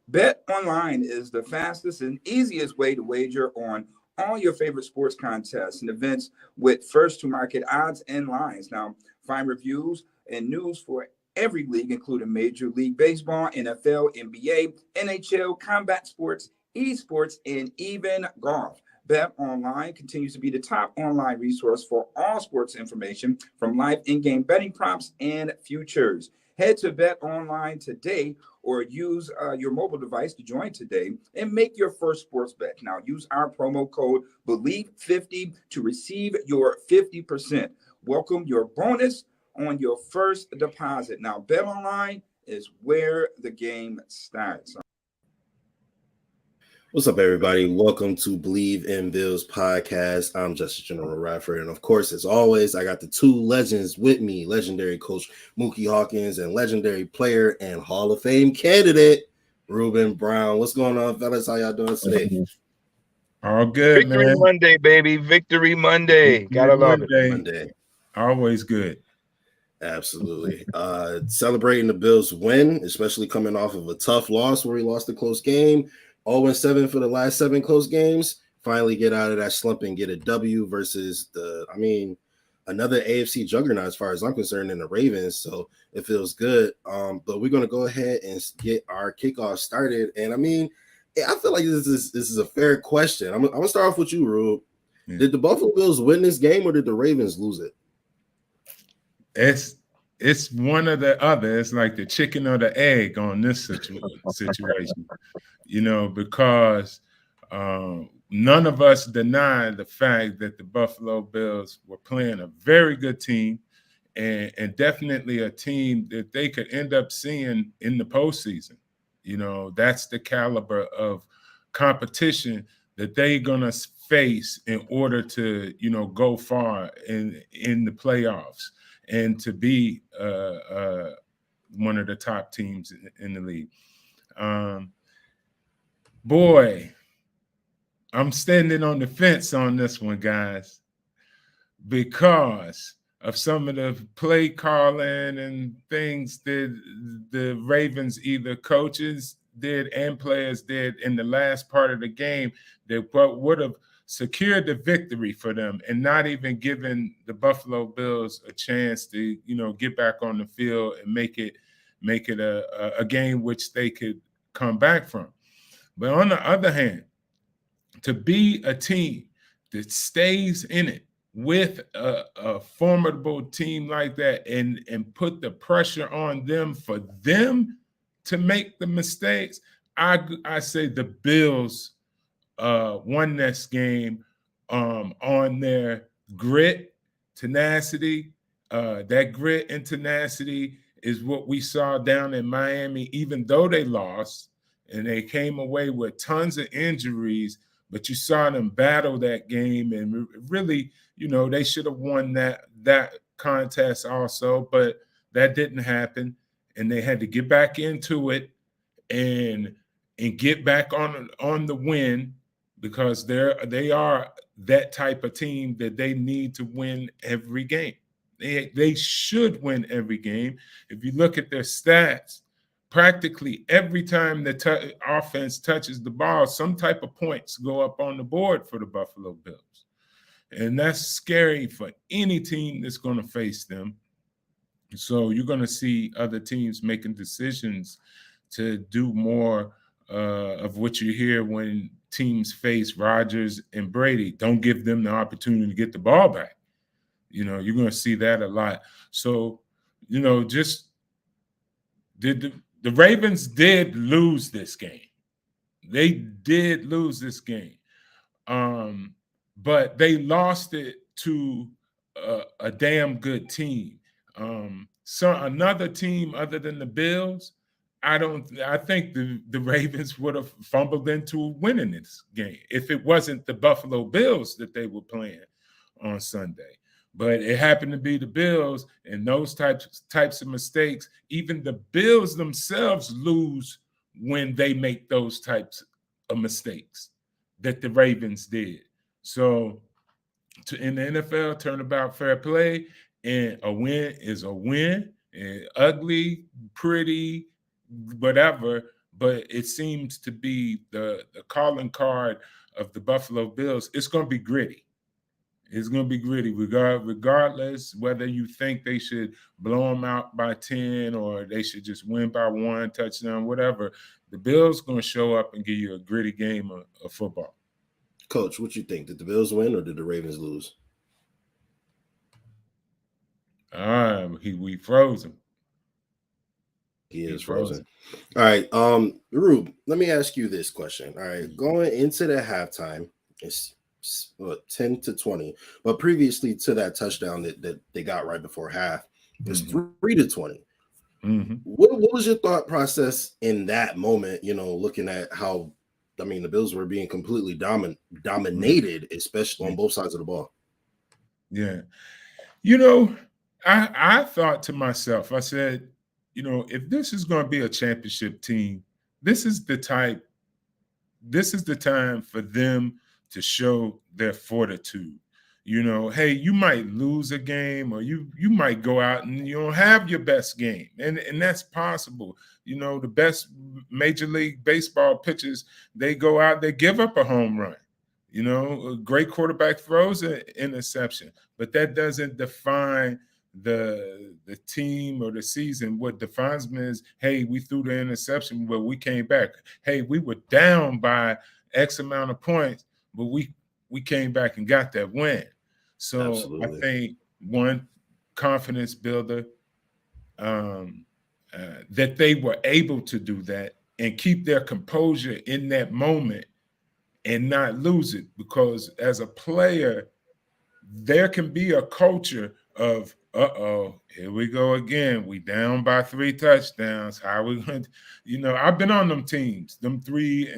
Bet Online is the fastest and easiest way to wager on all your favorite sports contests and events with first to market odds and lines. Now, find reviews and news for every league, including Major League Baseball, NFL, NBA, NHL, combat sports, esports, and even golf. Bet Online continues to be the top online resource for all sports information from live in game betting props and futures. Head to Bet Online today or use your mobile device to join today and make your first sports bet. Now, use our promo code BELIEVE50 to receive your 50%. Welcome your bonus on your first deposit. Now, Bet Online is where the game starts. What's up, everybody? Welcome to Believe in Bills podcast. I'm Justus General Radford, and of course, as always, I got the two legends with me: legendary coach Muki Hawkins and legendary player and Hall of Fame candidate Ruben Brown. What's going on, fellas? How y'all doing today? All good, Victory man. Monday, baby. Victory Monday. Gotta love it. Monday. Always good. Absolutely. Celebrating the Bills' win, especially coming off of a tough loss where he lost a close game. 0-7 for the last 7 close games. Finally get out of that slump and get a W versus another AFC juggernaut as far as I'm concerned in the Ravens. So it feels good. But we're going to go ahead and get our kickoff started. And I feel like this is a fair question. I'm going to start off with you, Rube. Yeah. Did the Buffalo Bills win this game or did the Ravens lose it? It's one or the other. It's like the chicken or the egg on this situation. Because none of us deny the fact that the Buffalo Bills were playing a very good team and definitely a team that they could end up seeing in the postseason. That's the caliber of competition that they're going to face in order to, go far in the playoffs and to be one of the top teams in the league. Boy, I'm standing on the fence on this one, guys, because of some of the play calling and things that the Ravens, either coaches did and players did in the last part of the game that would have secured the victory for them and not even given the Buffalo Bills a chance to, get back on the field and make it a game which they could come back from. But on the other hand, to be a team that stays in it with a formidable team like that and put the pressure on them for them to make the mistakes, I say the Bills won this game on their grit, tenacity. That grit and tenacity is what we saw down in Miami, even though they lost. And they came away with tons of injuries, but you saw them battle that game. And really, they should have won that contest also, but that didn't happen. And they had to get back into it and get back on the win because they are that type of team that they need to win every game. They should win every game. If you look at their stats, practically every time the offense touches the ball, some type of points go up on the board for the Buffalo Bills. And that's scary for any team that's going to face them. So you're going to see other teams making decisions to do more of what you hear when teams face Rodgers and Brady. Don't give them the opportunity to get the ball back. You're going to see that a lot. So, just the Ravens did lose this game. They did lose this game. But they lost it to a damn good team. So another team other than the Bills, I think the Ravens would have fumbled into winning this game if it wasn't the Buffalo Bills that they were playing on Sunday. But it happened to be the Bills, and those types of mistakes, even the Bills themselves lose when they make those types of mistakes that the Ravens did. So in the NFL, turnabout fair play, and a win is a win, and ugly, pretty, whatever, but it seems to be the calling card of the Buffalo Bills. It's going to be gritty. It's going to be gritty, regardless whether you think they should blow them out by 10 or they should just win by 1 touchdown, whatever. The Bills going to show up and give you a gritty game of football. Coach, what you think? Did the Bills win or did the Ravens lose? We froze him. He is frozen. All right. Rube, let me ask you this question. All right. Going into the halftime, it's 10-20, but previously to that touchdown that they got right before half, it's 3-20. What was your thought process in that moment? Looking at how, the Bills were being completely dominated, especially on both sides of the ball. Yeah, I thought to myself, I said, if this is going to be a championship team, this is the time for them to show their fortitude. Hey, you might lose a game or you might go out and you don't have your best game. And that's possible. The best Major League Baseball pitchers, they go out, they give up a home run. A great quarterback throws an interception, but that doesn't define the team or the season. What defines them is, hey, we threw the interception, but we came back. Hey, we were down by X amount of points, but we came back and got that win. So absolutely. I think one confidence builder, that they were able to do that and keep their composure in that moment and not lose it, because as a player, there can be a culture of, here we go again. We down by 3 touchdowns. How we going to, I've been on them teams, them 3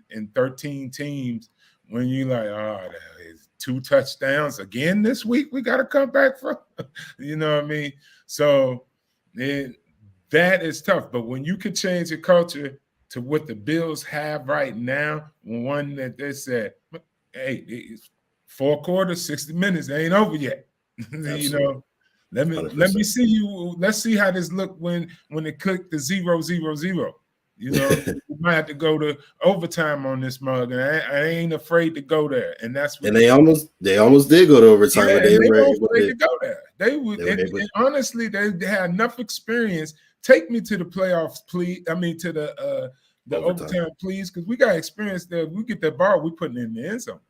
and 13 teams, when you like, there's 2 touchdowns again this week, we got to come back from, you know what I mean? So that is tough. But when you can change the culture to what the Bills have right now, one that they said, hey, it's 4 quarters, 60 minutes, it ain't over yet. Let me see you. Let's see how this look when it clicked the 0-0-0. We might have to go to overtime on this mug, and I ain't afraid to go there. And that's what they almost did go to overtime. Yeah, they were afraid to go there. And honestly, they had enough experience. Take me to the playoffs, please. I mean, to the overtime, please, because we got experience there. We get that ball, we putting it in the end zone.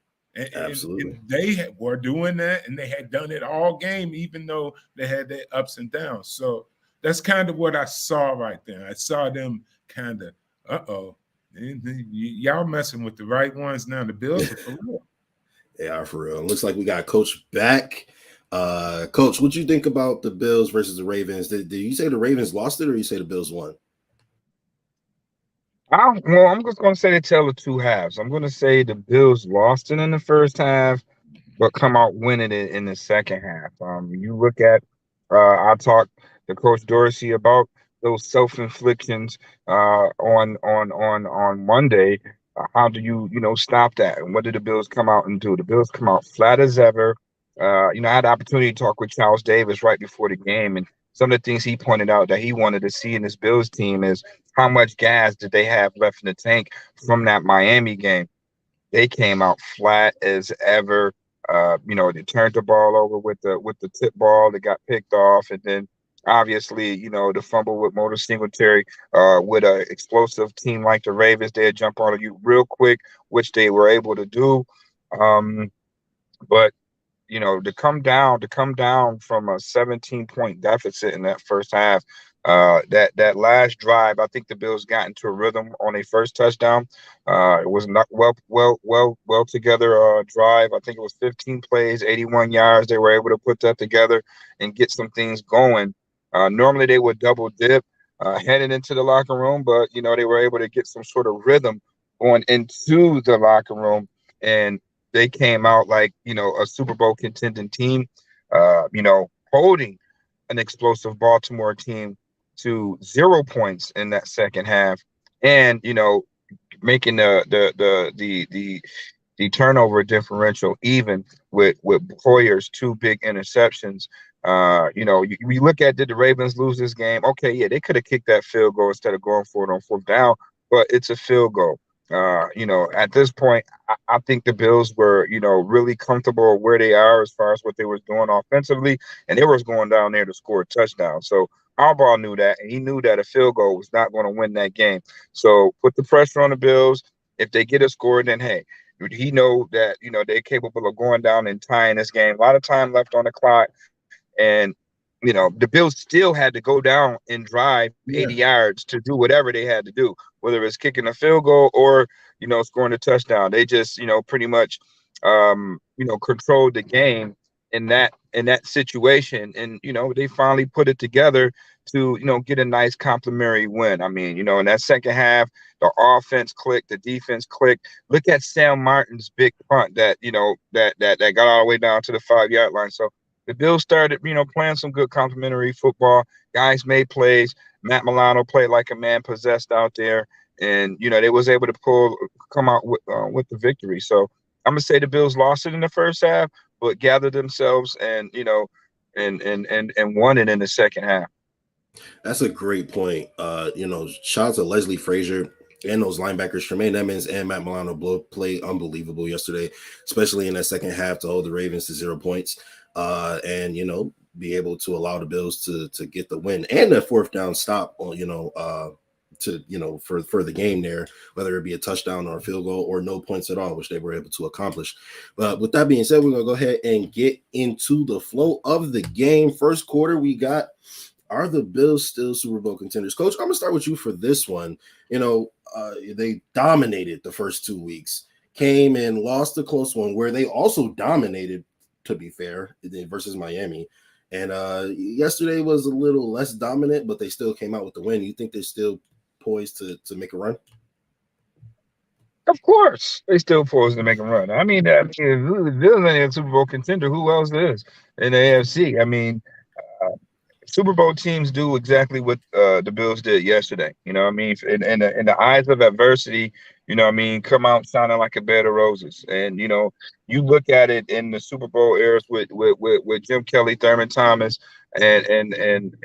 Absolutely. And they were doing that, and they had done it all game, even though they had their ups and downs. So that's kind of what I saw right there. I saw them kind of, y'all messing with the right ones now. The Bills are for real. They are for real. Looks like we got Coach back. Coach, what do you think about the Bills versus the Ravens? Did you say the Ravens lost it, or you say the Bills won? I'm just going to say the tale of 2 halves. I'm going to say the Bills lost it in the first half, but come out winning it in the second half. You look at, I talked to Coach Dorsey about those self-inflictions on Monday. How do you stop that? And what did the Bills come out and do? The Bills come out flat as ever. I had the opportunity to talk with Charles Davis right before the game, and some of the things he pointed out that he wanted to see in this Bills team is how much gas did they have left in the tank from that Miami game. They came out flat as ever. They turned the ball over with the tip ball that got picked off, and then obviously, the fumble with Motor Singletary, with an explosive team like the Ravens, they'd jump on you real quick, which they were able to do. But to come down from a 17-point deficit in that first half, that last drive, I think the Bills got into a rhythm on a first touchdown. It was not well together drive. I think it was 15 plays, 81 yards. They were able to put that together and get some things going. Normally they would double dip heading into the locker room, but they were able to get some sort of rhythm going into the locker room, and they came out like a Super Bowl contending team, holding an explosive Baltimore team to 0 points in that second half, and making the turnover differential even with Hoyer's 2 big interceptions. We look at, did the Ravens lose this game? Okay, yeah, they could have kicked that field goal instead of going for it on 4th down, but it's a field goal. At this point, I think the Bills were, really comfortable where they are as far as what they was doing offensively, and they was going down there to score a touchdown. So Harbaugh knew that, and he knew that a field goal was not going to win that game. So put the pressure on the Bills. If they get a score, then hey, he know that they're capable of going down and tying this game. A lot of time left on the clock, and the Bills still had to go down and drive 80 yards to do whatever they had to do, whether it's kicking a field goal or, scoring a touchdown. They just, pretty much, controlled the game in that situation. And, they finally put it together to, get a nice complimentary win. I mean, in that second half, the offense clicked, the defense clicked. Look at Sam Martin's big punt that, that got all the way down to the 5-yard line. So the Bills started, playing some good complimentary football. Guys made plays. Matt Milano played like a man possessed out there, and they was able to come out with the victory. So I'm gonna say the Bills lost it in the first half, but gathered themselves and and won it in the second half. That's a great point. Shout out to Leslie Frazier and those linebackers, Tremaine Edmonds and Matt Milano, played unbelievable yesterday, especially in that second half to hold the Ravens to 0 points. And be able to allow the Bills to get the win and the fourth down stop for the game there, whether it be a touchdown or a field goal or no points at all, which they were able to accomplish. But with that being said, we're gonna go ahead and get into the flow of the game. First quarter, we got, are the Bills still Super Bowl contenders? Coach, I'm gonna start with you for this one. They dominated the first 2 weeks, came and lost a close one where they also dominated, to be fair, versus Miami. And yesterday was a little less dominant, but they still came out with the win. You think they're still poised to make a run? Of course, they still poised to make a run. I mean, if the Bills ain't a Super Bowl contender, who else is in the AFC? I mean, Super Bowl teams do exactly what the Bills did yesterday. In the eyes of adversity, come out sounding like a bed of roses. And you look at it in the Super Bowl eras with Jim Kelly, Thurman Thomas, and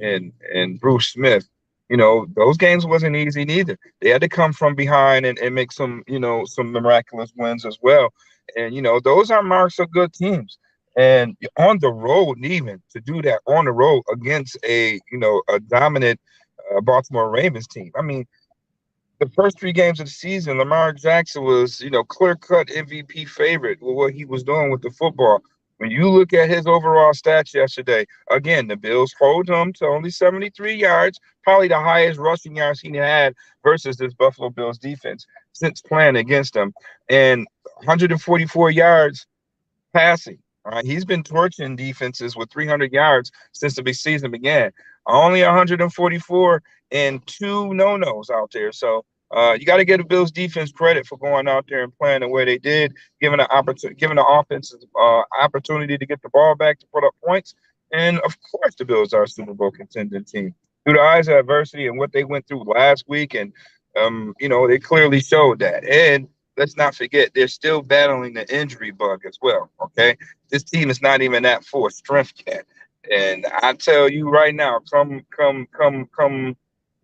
Bruce Smith. Those games wasn't easy neither. They had to come from behind and make some miraculous wins as well. And those are marks of good teams. And on the road, even to do that on the road against a dominant Baltimore Ravens team. I mean, the first 3 games of the season, Lamar Jackson was, clear-cut MVP favorite with what he was doing with the football. When you look at his overall stats yesterday, again, the Bills hold him to only 73 yards, probably the highest rushing yards he had versus this Buffalo Bills defense since playing against them, and 144 yards passing. All right, he's been torching defenses with 300 yards since the season began. Only 144 and 2 no-nos out there. So you got to give the Bills defense credit for going out there and playing the way they did, giving the offense opportunity to get the ball back to put up points. And of course, the Bills are a Super Bowl contending team. Through the eyes of adversity and what they went through last week, and they clearly showed that. And let's not forget, they're still battling the injury bug as well. Okay, this team is not even at full strength yet. And I tell you right now, come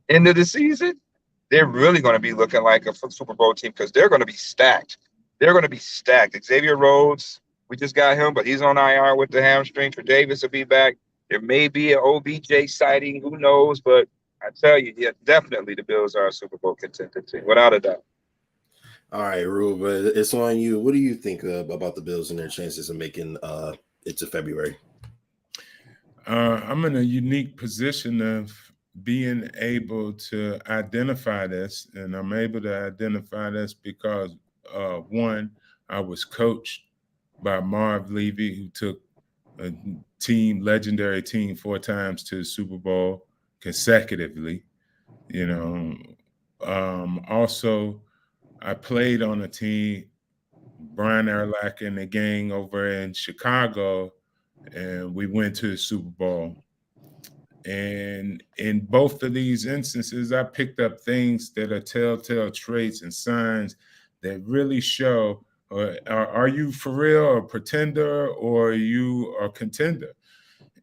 into the season, they're really going to be looking like a Super Bowl team because they're going to be stacked. They're going to be stacked. Xavier Rhodes, we just got him, but he's on IR with the hamstring. For Davis will be back. There may be an OBJ sighting, who knows? But I tell you, yeah, definitely the Bills are a Super Bowl contender team, without a doubt. All right, Ruben, it's on you. What do you think about the Bills and their chances of making it to February? I'm in a unique position of being able to identify this, and I'm able to identify this because, one, I was coached by Marv Levy, who took a legendary team 4 times to the Super Bowl consecutively. Also, I played on a team, Brian Urlacher and the gang over in Chicago, and we went to the Super Bowl. And in both of these instances, I picked up things that are telltale traits and signs that really show, are you for real a pretender or are you a contender?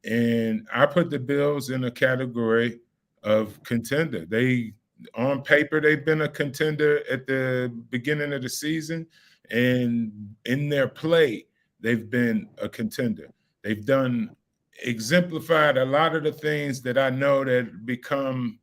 And I put the Bills in a category of contender. They on paper, they've been a contender at the beginning of the season, and in their play, they've been a contender. They've exemplified a lot of the things that I know that become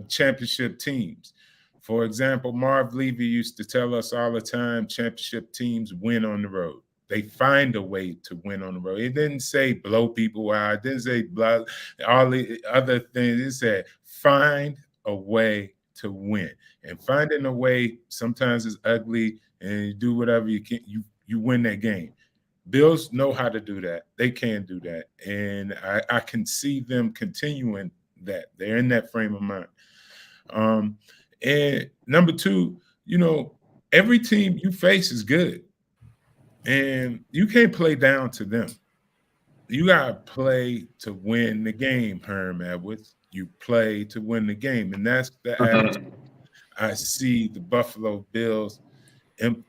championship teams. For example, Marv Levy used to tell us all the time, championship teams win on the road. They find a way to win on the road. It didn't say blow people out. It didn't say blah, all the other things. It said find a way to win. And finding a way sometimes is ugly, and you do whatever you can. You win that game. Bills know how to do that. They can do that. And I can see them continuing that. They're in that frame of mind. And number two, every team you face is good. And you can't play down to them. You got to play to win the game, Herm Edwards. You play to win the game. And that's the attitude I see the Buffalo Bills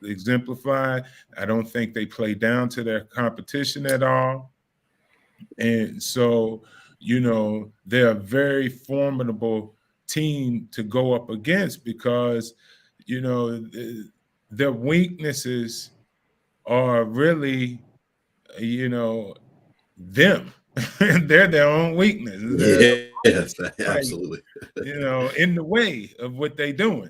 exemplify. I don't think they play down to their competition at all. And so, they're a very formidable team to go up against because, their weaknesses are really, them. They're their own weakness. Yes, absolutely. In the way of what they're doing.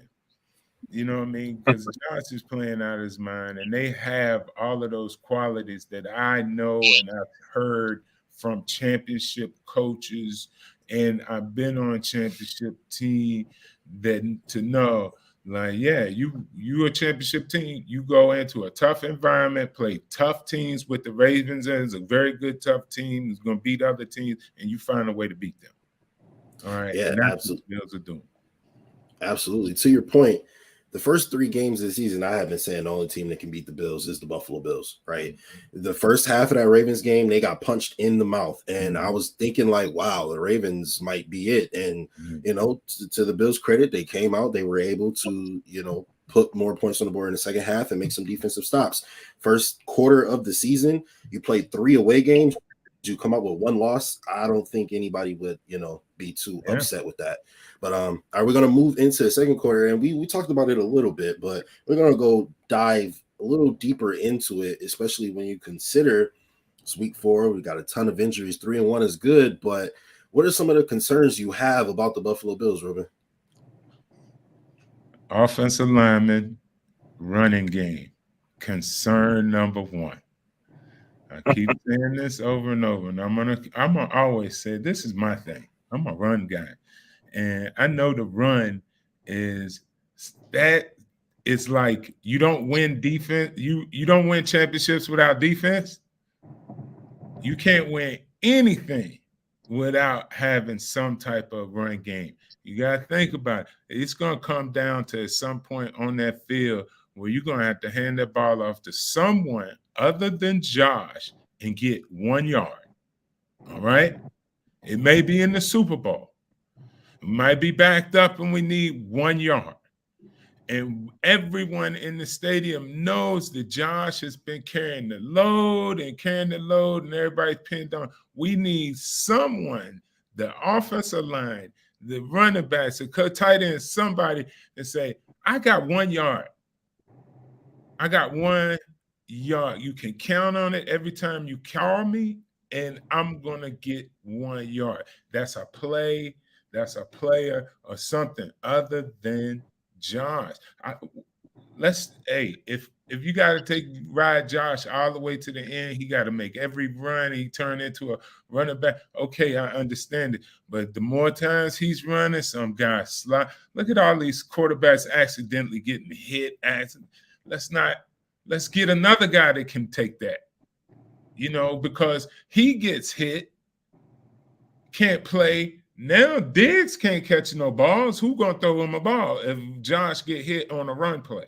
You know what I mean? Because Josh is playing out of his mind, and they have all of those qualities that I know and I've heard from championship coaches, and I've been on a championship team to know, like, yeah, you a championship team. You go into a tough environment, play tough teams with the Ravens, and it's a very good tough team. It's going to beat other teams, and you find a way to beat them. All right, yeah, and that's absolutely. what the Bills are doing. Absolutely. To your point, the first 3 games of the season, I have been saying the only team that can beat the Bills is the Buffalo Bills, right? The first half of that Ravens game, they got punched in the mouth. And I was thinking like, wow, the Ravens might be it. And, to the Bills' credit, they came out, they were able to, put more points on the board in the second half and make some defensive stops. First quarter of the season, you played 3 away games. You come out with 1 loss. I don't think anybody would, be too upset with that. But all right, we're gonna move into the second quarter, and we talked about it a little bit, but we're gonna go dive a little deeper into it, especially when you consider it's week 4. We got a ton of injuries. 3-1 is good, but what are some of the concerns you have about the Buffalo Bills, Ruben? Offensive lineman, running game, concern number 1. I keep saying this over and over, and I'm gonna always say this is my thing. I'm a run guy, and I know the run is that. It's like you don't win defense. You don't win championships without defense. You can't win anything without having some type of run game. You got to think about it. It's going to come down to at some point on that field where you're going to have to hand that ball off to someone other than Josh and get 1 yard. All right? It may be in the Super Bowl. It might be backed up and we need 1 yard. And everyone in the stadium knows that Josh has been carrying the load, and everybody's pinned on. We need someone, the offensive line, the running backs, the tight end, somebody and say, I got 1 yard. I got 1 yard. You can count on it every time you call me, and I'm going to get 1 yard. That's a play. That's a player or something other than Josh. If you got to ride Josh all the way to the end, he got to make every run. He turned into a running back. Okay, I understand it. But the more times he's running, some guys slide. Look at all these quarterbacks accidentally getting hit. Let's get another guy that can take that. Because he gets hit, can't play. Now Diggs can't catch no balls. Who gonna throw him a ball if Josh get hit on a run play?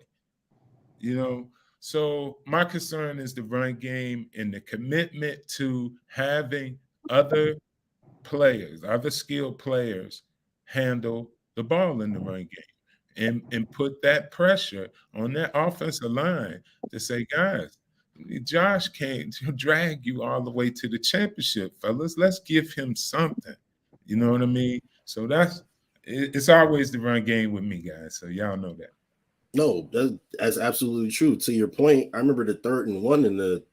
So my concern is the run game and the commitment to having other players, other skilled players handle the ball in the run game and put that pressure on that offensive line to say, guys, Josh can't drag you all the way to the championship, fellas. Let's give him something. You know what I mean? So it's always the run game with me, guys. So y'all know that. No, that's absolutely true. To your point, I remember the 3rd and 1 in the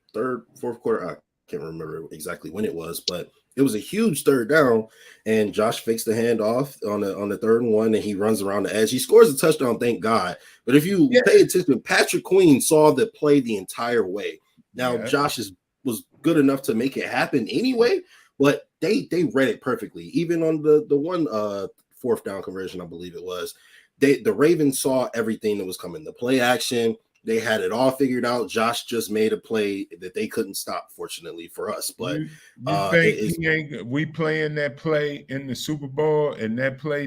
fourth quarter. I can't remember exactly when it was, but it was a huge 3rd down, and Josh fakes the handoff on the 3rd and 1, and he runs around the edge. He scores a touchdown, thank God. But if you pay attention, Patrick Queen saw the play the entire way. Now, Josh was good enough to make it happen anyway, but they read it perfectly. Even on the one 4th down conversion, I believe it was. The Ravens saw everything that was coming. The play action, they had it all figured out. Josh just made a play that they couldn't stop, fortunately for us. But you think we playing that play in the Super Bowl, and that play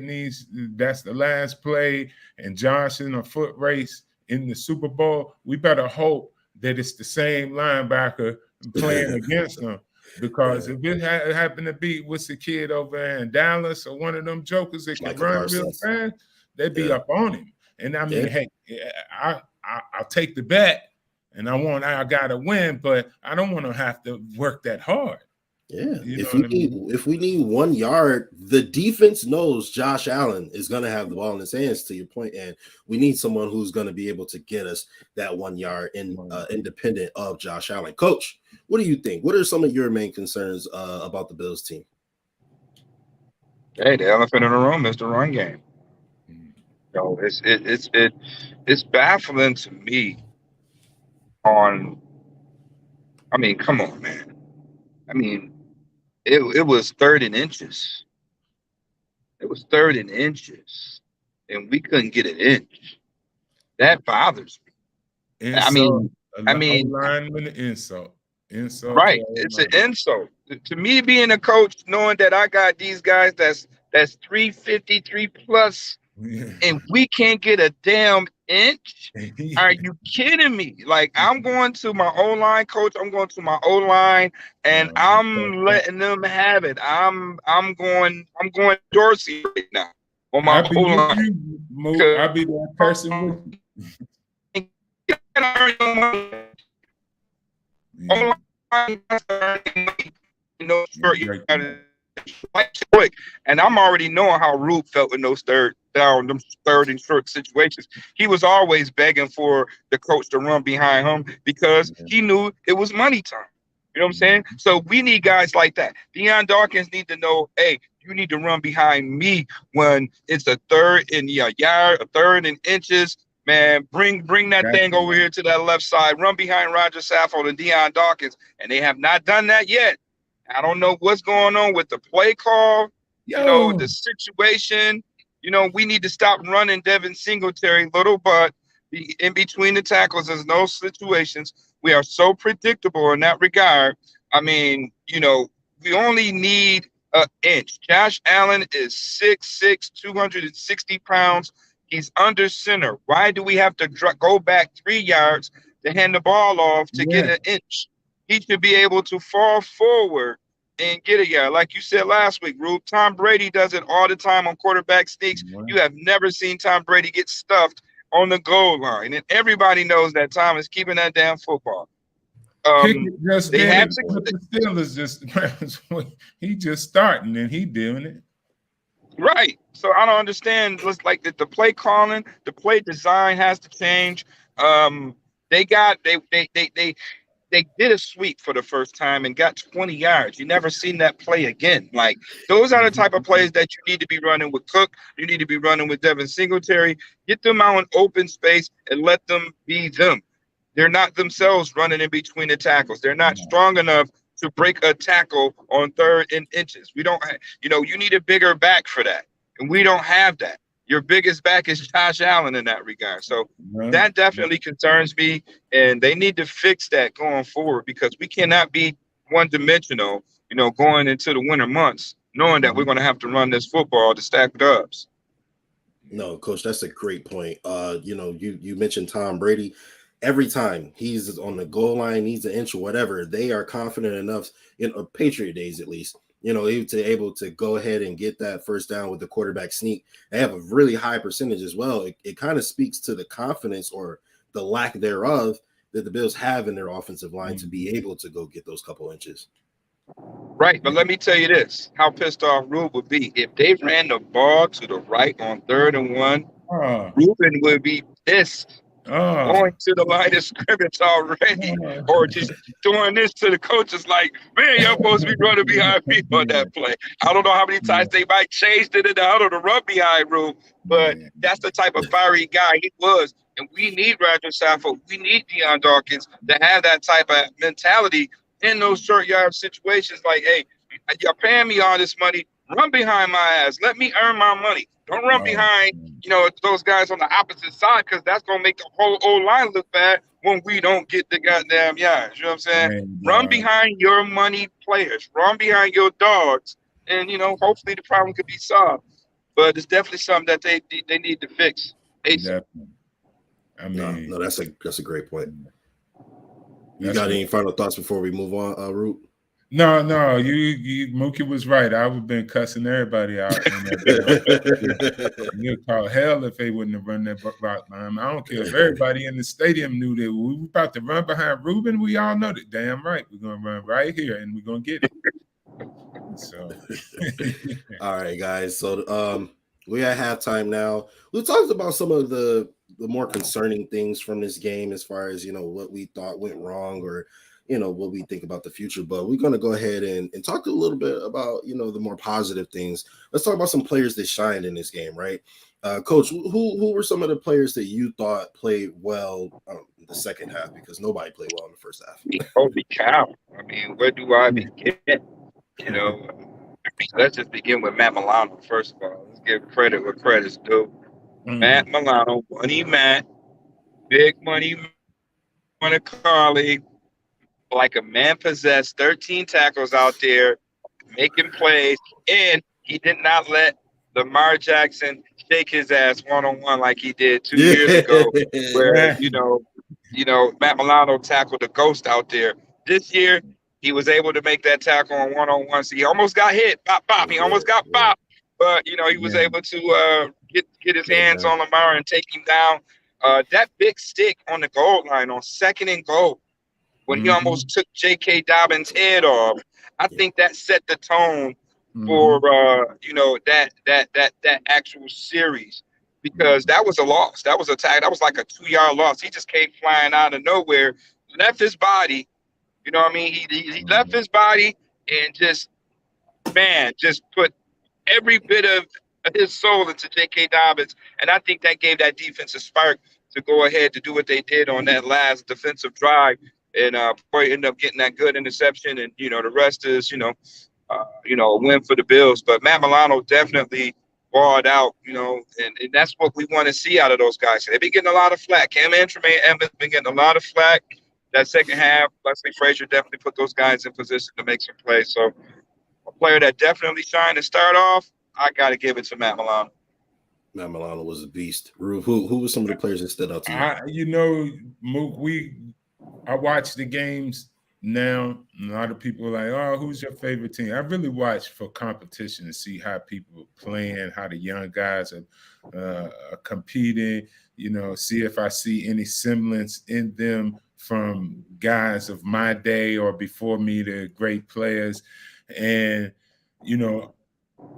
that's the last play, and Josh in a foot race in the Super Bowl? We better hope that it's the same linebacker playing against them. Because if it happened to be what's the kid over there in Dallas or one of them jokers that can run real fast, they'd be up on him. And I mean, hey, I'll take the bet, and I got to win, but I don't want to have to work that hard. Yeah, if we need 1 yard, the defense knows Josh Allen is going to have the ball in his hands, to your point, and we need someone who's going to be able to get us that 1 yard independent of Josh Allen. Coach, what do you think? What are some of your main concerns about the Bills team? Hey, the elephant in the room is the run game. So it's baffling to me. Come on, man. I mean, it was 3rd and inches. It was 3rd and inches, and we couldn't get an inch. That bothers me. Insult, I mean, lineman insult. Right. It's an insult. To me, being a coach, knowing that I got these guys that's 350, 3+, and we can't get a damn inch. Are you kidding me? Like, I'm going to my O-line coach. I'm going to my O-line, and I'm letting them have it. I'm going Dorsey right now on my O-line. I'll be that person. Quick, and I'm already knowing how Ruben felt in those third and short situations. He was always begging for the coach to run behind him because he knew it was money time. You know what I'm saying? So we need guys like that. Deion Dawkins need to know, hey, you need to run behind me when it's a 3rd and yard, a 3rd and inches. Man, bring that thing over here to that left side. Run behind Roger Saffold and Deion Dawkins, and they have not done that yet. I don't know what's going on with the play call, the situation. We need to stop running Devin Singletary, little butt, in between the tackles. There's no situations. We are so predictable in that regard. I mean, we only need an inch. Josh Allen is 6'6", 260 pounds. He's under center. Why do we have to go back 3 yards to hand the ball off to get an inch? He should be able to fall forward and get a yard. Like you said last week, Rube, Tom Brady does it all the time on quarterback sneaks. You have never seen Tom Brady get stuffed on the goal line. And everybody knows that Tom is keeping that damn football. They had the Steelers he just starting and he doing it. Right. So I don't understand. It's like the play calling, the play design has to change. They did a sweep for the first time and got 20 yards. You never seen that play again. Like, those are the type of plays that you need to be running with Cook. You need to be running with Devin Singletary. Get them out in open space and let them be them. They're not themselves running in between the tackles. They're not strong enough to break a tackle on 3rd and inches. We don't have, you need a bigger back for that. And we don't have that. Your biggest back is Josh Allen in that regard. So that definitely concerns me, and they need to fix that going forward because we cannot be one-dimensional, going into the winter months, knowing that we're going to have to run this football to stack dubs. No, Coach, that's a great point. You mentioned Tom Brady. Every time he's on the goal line, needs an inch or whatever, they are confident enough, Patriot days at least, able to go ahead and get that first down with the quarterback sneak. They have a really high percentage as well. It kind of speaks to the confidence or the lack thereof that the Bills have in their offensive line to be able to go get those couple inches. Right, but let me tell you this: how pissed off Ruben would be if they ran the ball to the right on 3rd and 1. Oh, Ruben would be pissed, oh, going to the line of scrimmage already, or just doing this to the coaches like, man, y'all supposed to be running behind me on that play. I don't know how many times they might change it in the huddle to run behind Ruben, but that's the type of fiery guy he was. And we need Roger Saffold. We need Deion Dawkins to have that type of mentality in those short yard situations. Like, hey, you're paying me all this money. Run behind my ass. Let me earn my money. Don't run behind, those guys on the opposite side, because that's going to make the whole O-line look bad when we don't get the goddamn yards. You know what I'm saying? Run behind your money players. Run behind your dogs. And, hopefully the problem could be solved. But it's definitely something that they need to fix. definitely. I mean, no, that's a great point. You got any final thoughts before we move on, Root? No, you Muki was right. I would have been cussing everybody out. You'd call hell if they wouldn't have run that block behind. I don't care if everybody in the stadium knew that we were about to run behind Ruben. We all know that. Damn right, we're gonna run right here and we're gonna get it. So, all right, guys. So, we're at halftime now. We talked about some of the more concerning things from this game, as far as what we thought went wrong, or what we think about the future. But we're going to go ahead and talk a little bit about the more positive things. Let's talk about some players that shined in this game, right? Coach, who were some of the players that you thought played well in the second half, because nobody played well in the first half? Holy cow. I mean, where do I begin? Let's just begin with Matt Milano, first of all. Let's give credit where credit's due. Matt Milano, Money Matt, Big Money Carly, like a man possessed, 13 tackles out there, making plays, and he did not let Lamar Jackson shake his ass one-on-one like he did 2 years ago, where, Matt Milano tackled a ghost out there. This year, he was able to make that tackle on one-on-one. So he almost got hit. Bop, bop. He almost got bopped. But, he was able to get his hands on Lamar and take him down. That big stick on the goal line on 2nd and goal, when he almost took J.K. Dobbins' head off, I think that set the tone for that actual series, because that was a loss. That was a tag. That was like a 2-yard loss. He just came flying out of nowhere, left his body. You know what I mean? He left his body and just put every bit of his soul into J.K. Dobbins, and I think that gave that defense a spark to go ahead to do what they did on that last defensive drive. And probably end up getting that good interception, and the rest is a win for the Bills. But Matt Milano definitely balled out, and that's what we want to see out of those guys. They've been getting a lot of flack. Cam and Tremaine Edmonds been getting a lot of flack. That second half, Leslie Frazier definitely put those guys in position to make some plays. So a player that definitely shined to start off, I got to give it to Matt Milano. Matt Milano was a beast. Rube, who were some of the players that stood out to you? Mook, I watch the games now. A lot of people are like, oh, who's your favorite team? I really watch for competition to see how people are playing, how the young guys are competing, see if I see any semblance in them from guys of my day or before me, the great players. And,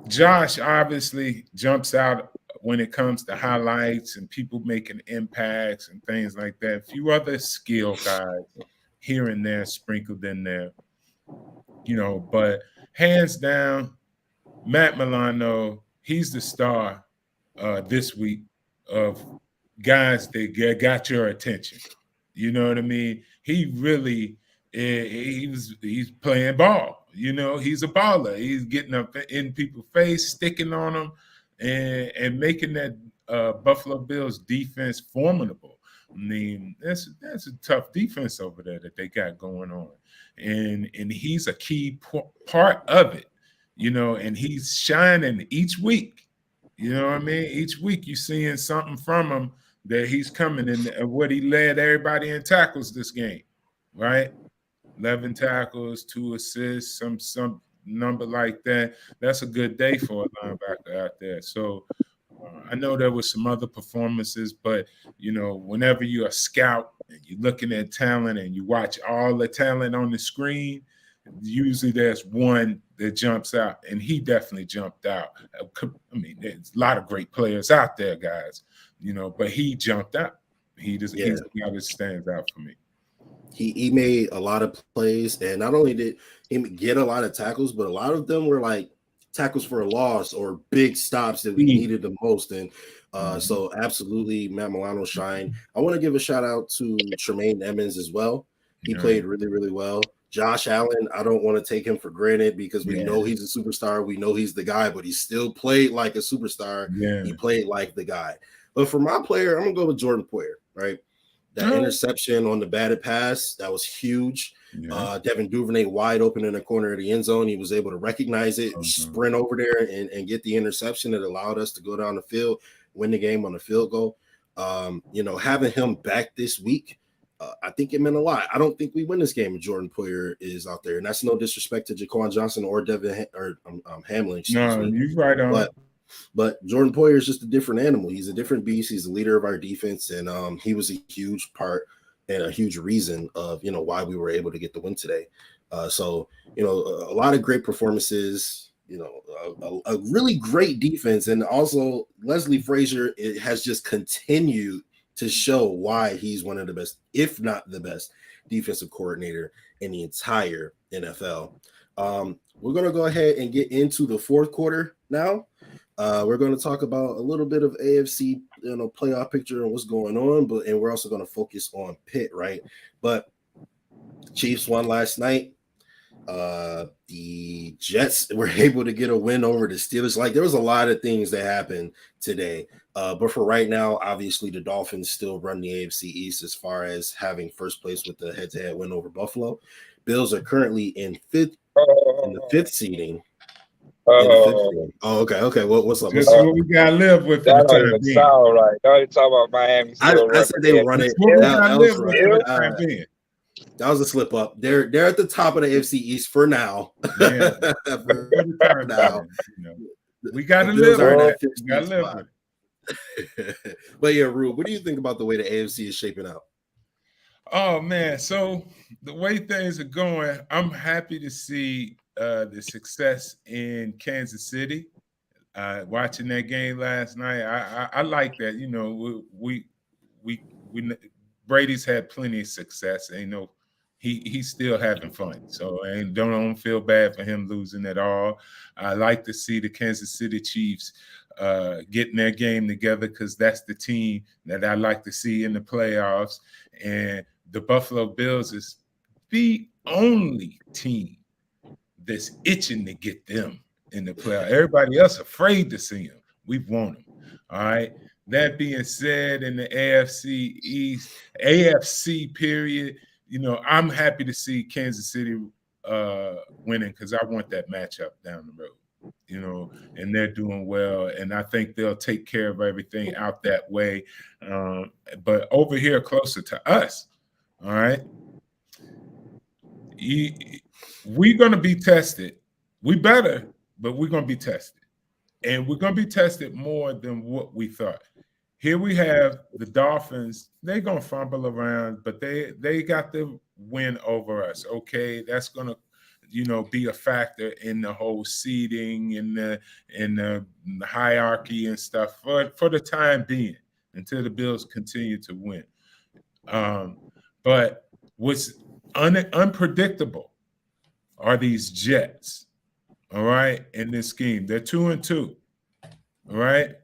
Josh obviously jumps out when it comes to highlights and people making impacts and things like that. A few other skill guys here and there sprinkled in there, but hands down, Matt Milano, he's the star this week of guys that got your attention. You know what I mean? He really, he's playing ball. He's a baller. He's getting up in people's face, sticking on them, and making that Buffalo Bills defense formidable. I mean, that's a tough defense over there that they got going on, and he's a key part of it, and he's shining each week. You know what I mean? Each week you're seeing something from him that he's coming in. What he led everybody in tackles this game, right? 11 tackles, 2 assists, some number like that. That's a good day for a linebacker out there. So I know there were some other performances, but, whenever you're a scout and you're looking at talent and you watch all the talent on the screen, usually there's one that jumps out, and he definitely jumped out. I mean, there's a lot of great players out there, guys, but he jumped out. He's the guy that stands out for me. He made a lot of plays, and not only did he get a lot of tackles, but a lot of them were like tackles for a loss or big stops that we needed the most. And so absolutely, Matt Milano shined. I want to give a shout out to Tremaine Edmonds as well. He played really, really well. Josh Allen, I don't want to take him for granted because we know he's a superstar. We know he's the guy, but he still played like a superstar. Yeah. He played like the guy. But for my player, I'm going to go with Jordan Poyer, right? That interception on the batted pass, that was huge. Yeah. Devin Duvernay wide open in the corner of the end zone. He was able to recognize it, sprint over there and get the interception that allowed us to go down the field, win the game on a field goal. Having him back this week, I think it meant a lot. I don't think we win this game if Jordan Poyer is out there. And that's no disrespect to Jaquan Johnson or Devin Hamlin. No, you're right on. But Jordan Poyer is just a different animal. He's a different beast. He's the leader of our defense, and he was a huge part and a huge reason of why we were able to get the win today. So a lot of great performances. A really great defense, and also Leslie Frazier has just continued to show why he's one of the best, if not the best, defensive coordinator in the entire NFL. We're going to go ahead and get into the fourth quarter now. We're going to talk about a little bit of AFC, playoff picture and what's going on, and we're also going to focus on Pitt, right? But Chiefs won last night. The Jets were able to get a win over the Steelers. Like, there was a lot of things that happened today. But for right now, obviously the Dolphins still run the AFC East as far as having first place with the head-to-head win over Buffalo. Bills are currently in the fifth seeding. Oh, okay. What's up? That's what we gotta live with. That don't even sound right. Now you're talking about Miami. I said they run it. That was a slip up. They're at the top of the AFC East for now. Yeah. for now. We gotta live with it. We gotta live with it. But yeah, Rube, what do you think about the way the AFC is shaping up? Oh man, so the way things are going, I'm happy to see the success in Kansas City. Watching that game last night, I like that. We Brady's had plenty of success. He's still having fun. So don't feel bad for him losing at all. I like to see the Kansas City Chiefs getting their game together because that's the team that I like to see in the playoffs. And the Buffalo Bills is the only team that's itching to get them in the playoffs. Everybody else afraid to see them. We want them. All right. That being said, in the AFC East, AFC period, I'm happy to see Kansas City winning because I want that matchup down the road. And they're doing well, and I think they'll take care of everything out that way. But over here, closer to us, all right, we're going to be tested. We better, but we're going to be tested, and we're going to be tested more than what we thought. Here we have the Dolphins. They're going to fumble around, but they got the win over us. Okay, that's going to be a factor in the whole seeding and the hierarchy and stuff for the time being until the Bills continue to win. But what's unpredictable are these Jets, all right, in this scheme. They're 2-2, all right?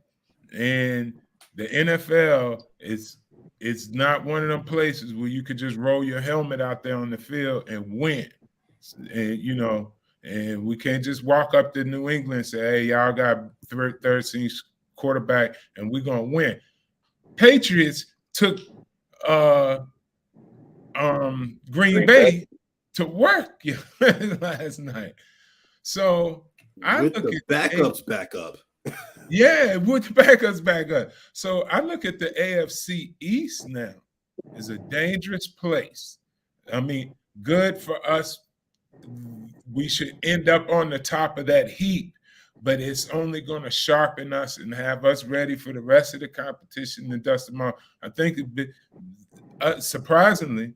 And the NFL is not one of them places where you could just roll your helmet out there on the field and win. And, and we can't just walk up to New England and say, hey, y'all got third string quarterback and we're going to win. Patriots took Green Bay to work last night. So I with look the at backups back up. Yeah, with the backups back up. So I look at the AFC East now as a dangerous place. I mean, good for us. We should end up on the top of that heap, but it's only going to sharpen us and have us ready for the rest of the competition and dust them off. I think, surprisingly,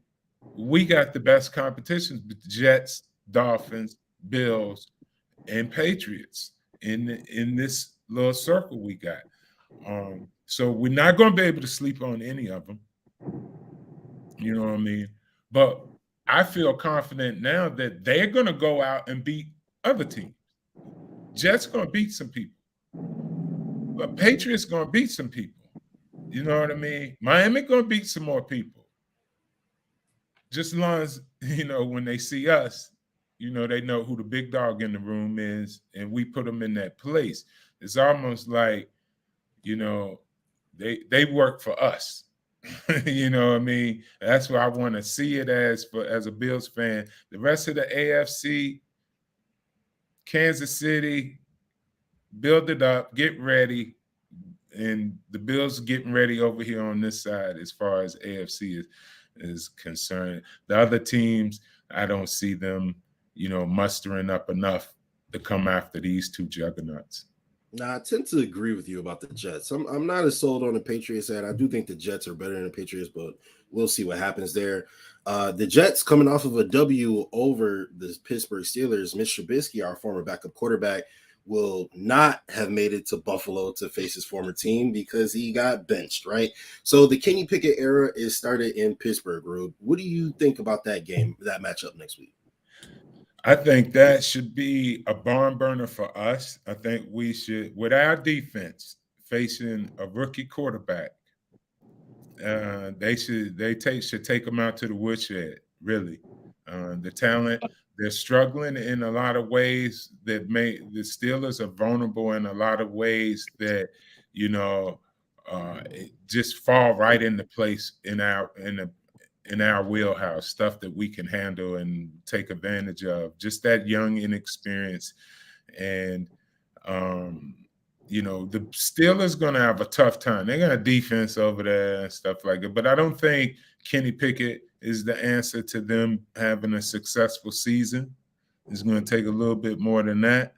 we got the best competition, the Jets, Dolphins, Bills, and Patriots in this little circle we got. So we're not going to be able to sleep on any of them. You know what I mean? But I feel confident now that they're going to go out and beat other teams. Jets going to beat some people. But Patriots going to beat some people. You know what I mean? Miami going to beat some more people. Just as long as, when they see us, they know who the big dog in the room is, and we put them in that place. It's almost like, they work for us. You know what I mean? That's what I want to see it as a Bills fan. The rest of the AFC, Kansas City, build it up, get ready. And the Bills getting ready over here on this side as far as AFC is concerned. The other teams, I don't see them, mustering up enough to come after these two juggernauts. Nah, I tend to agree with you about the Jets. I'm not as sold on the Patriots side. I do think the Jets are better than the Patriots, but we'll see what happens there. The Jets coming off of a W over the Pittsburgh Steelers. Mitch Trubisky, our former backup quarterback, will not have made it to Buffalo to face his former team because he got benched, right? So the Kenny Pickett era is started in Pittsburgh, Rube. What do you think about that game, that matchup next week? I think that should be a barn burner for us. I think we should, with our defense facing a rookie quarterback, they should take them out to the woodshed, really. The talent, they're struggling in a lot of ways that the Steelers are vulnerable in a lot of ways that, just fall right into place in our wheelhouse, stuff that we can handle and take advantage of. Just that young inexperience. And, the Steelers going to have a tough time. They got a defense over there and stuff like that. But I don't think Kenny Pickett is the answer to them having a successful season. It's going to take a little bit more than that.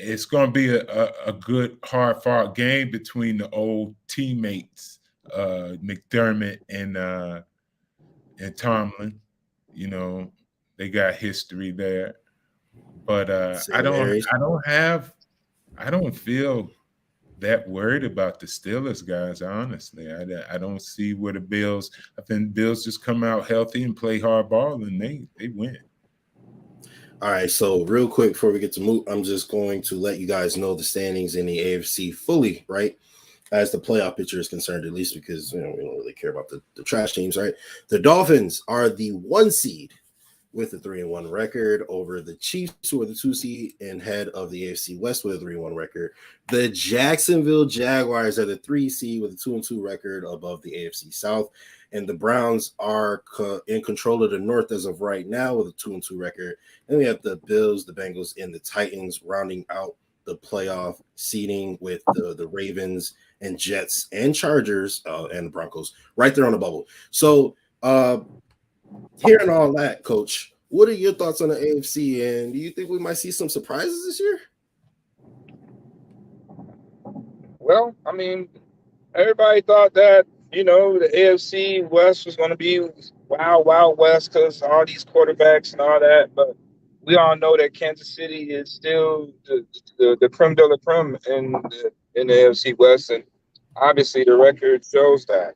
It's going to be a good, hard-fought game between the old teammates, McDermott and Tomlin. They got history there. But I don't feel that worried about the Steelers guys, honestly. I don't see where the Bills. I think Bills just come out healthy and play hard ball, and they win. All right, so real quick before we get to Moot, I'm just going to let you guys know the standings in the AFC fully, right? As the playoff picture is concerned, at least because we don't really care about the trash teams, right? The Dolphins are the 1 seed with a 3-1 record over the Chiefs, who are the 2 seed and head of the AFC West with a 3-1 record. The Jacksonville Jaguars are the 3 seed with a 2-2 record above the AFC South. And the Browns are in control of the North as of right now with a 2-2 record. And we have the Bills, the Bengals, and the Titans rounding out the playoff seeding with the Ravens and Jets and Chargers and the Broncos right there on the bubble. So hearing all that, Coach, what are your thoughts on the AFC? And do you think we might see some surprises this year? Well, I mean, everybody thought that, the AFC West was going to be wild west because all these quarterbacks and all that. But we all know that Kansas City is still the creme de la creme in the AFC West. And obviously the record shows that.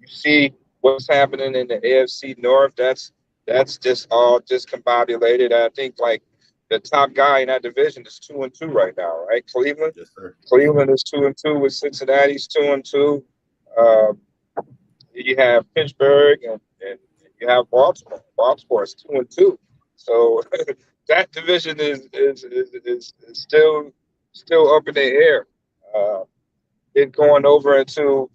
You see what's happening in the AFC North. That's just all discombobulated. I think the top guy in that division is 2-2 right now, right? Cleveland. Yes, sir. Cleveland is 2-2 with Cincinnati's 2-2. You have Pittsburgh and you have Baltimore. Baltimore is 2-2. So that division is still up in the air. Then going over into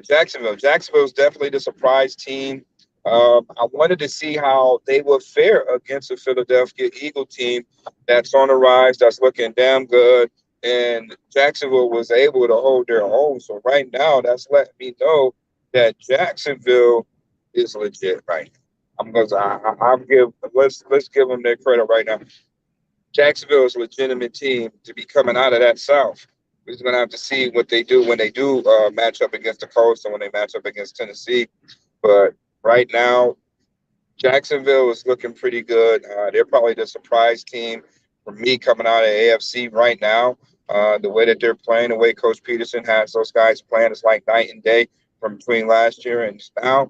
Jacksonville. Jacksonville is definitely the surprise team. I wanted to see how they would fare against a Philadelphia Eagle team that's on the rise, that's looking damn good. And Jacksonville was able to hold their own. So right now, that's letting me know that Jacksonville is legit right now. Let's give them their credit right now. Jacksonville is a legitimate team to be coming out of that South. We're just going to have to see what they do when they do match up against the Colts and when they match up against Tennessee. But right now, Jacksonville is looking pretty good. They're probably the surprise team for me coming out of AFC right now. The way that they're playing, the way Coach Peterson has those guys playing, is like night and day from between last year and now.